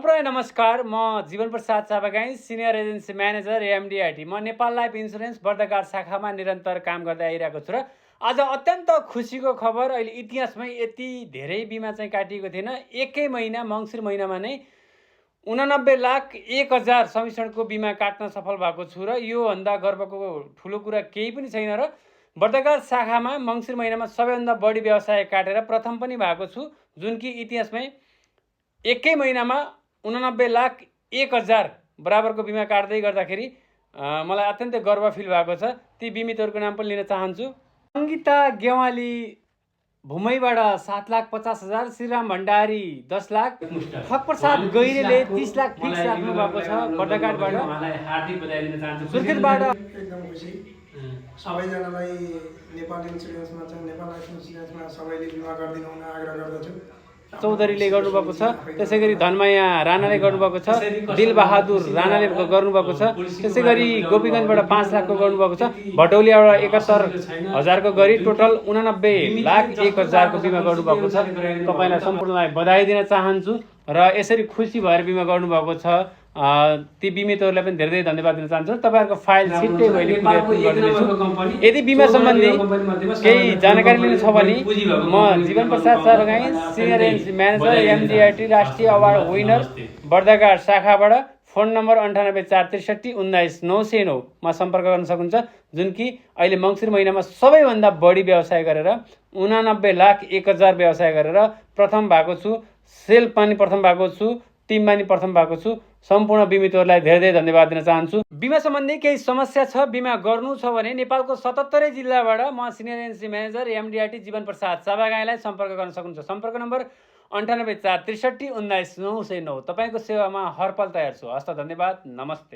सम्पूर्ण नमस्कार। म Jeevan Prasad Chapagai, senior agency manager MDRT. म नेपाल लाइफ इन्सुरेन्स बर्दगाड शाखामा निरन्तर काम गर्दै आइरहेको छु र आज अत्यन्त खुसीको खबर, अहिले इतिहासमै यति धेरै बिमा चाहिँ काटिएको थिएन। एकै महिना मङ्सिर महिनामा नै 89,01,000 समिक्षणको बिमा काट्न सफल भएको छु र योभन्दा गर्वको ठुलो कुरा केही पनि छैन। र बर्दगाड शाखामा मङ्सिर महिनामा सबैभन्दा बढी व्यवसाय काटेर प्रथम पनि भएको छु, जुन कि इतिहासमै एकै महिनामा 89,01,000 बराबरको बिमा काट्दै गर्दाखेरि मलाई अत्यन्तै गर्व फिल भएको छ। ती बिमितहरूको नाम पनि लिन चाहन्छु। सङ्गीता गेवाली भुमैबाट 7,50,000, श्रीराम भण्डारी 10 लाख, ठकप्रसाद गैरेले 30 लाख फिक्स राख्नु भएको छ बर्दगाडबाट। हार्दिक बधाई दिन चाहन्छु। सुर्खेतबाट एकदम खुसी। सबैजनालाई नेपाल इन्सुरेन्समा चाहिँ नेपाल लाइफ इन्सुरेन्समा सबैले बिमा गरिदिनु हुन आग्रह गर्दछु। चौधरीले गर्नुभएको छ, त्यसै गरी धनमाया राणाले गर्नुभएको छ, दिलबहादुर राणाले गर्नुभएको छ, त्यसै गरी गोपीगञ्जबाट 5 लाखको गर्नुभएको छ, भटौलियाबाट 71,000को गरी टोटल 89,01,000 को बिमा गर्नुभएको छ। तपाईँलाई सम्पूर्णलाई बधाई दिन चाहन्छु र यसरी खुसी भएर बिमा गर्नुभएको छ ती बिमितहरूलाई पनि धेरै धेरै धन्यवाद दिन चाहन्छु। तपाईँहरूको फाइल छिट्टै मैले क्लियर गरिदिनेछु। यदि बिमा सम्बन्धी केही जानकारी लिनु छ भने म Jeevan Prasad Chapagai, senior agency manager MDRT, राष्ट्रिय अवार्ड विनर, बर्दगाड शाखाबाट फोन नम्बर 98,463,19,909 मा सम्पर्क गर्न सक्नुहुन्छ, जुन कि अहिले मङ्सिर महिनामा सबैभन्दा बढी व्यवसाय गरेर 89,01,000 व्यवसाय गरेर प्रथम भएको छु। सेल्फ पनि प्रथम भएको छु, टिममा पनि प्रथम भएको छु। सम्पूर्ण बिमितहरूलाई धेरै धेरै धन्यवाद दिन चाहन्छु। बिमा सम्बन्धी केही समस्या छ, बिमा गर्नु छ भने नेपालको 77 जिल्लाबाट म सिनियर एजेन्सी म्यानेजर एमडिआइटी जीवन प्रसाद चापागाईलाई सम्पर्क गर्न सक्नुहुन्छ। सम्पर्क नम्बर 98,463,19,909। तपाईँको सेवामा हरपल तयार छु। हस्त, धन्यवाद, नमस्ते।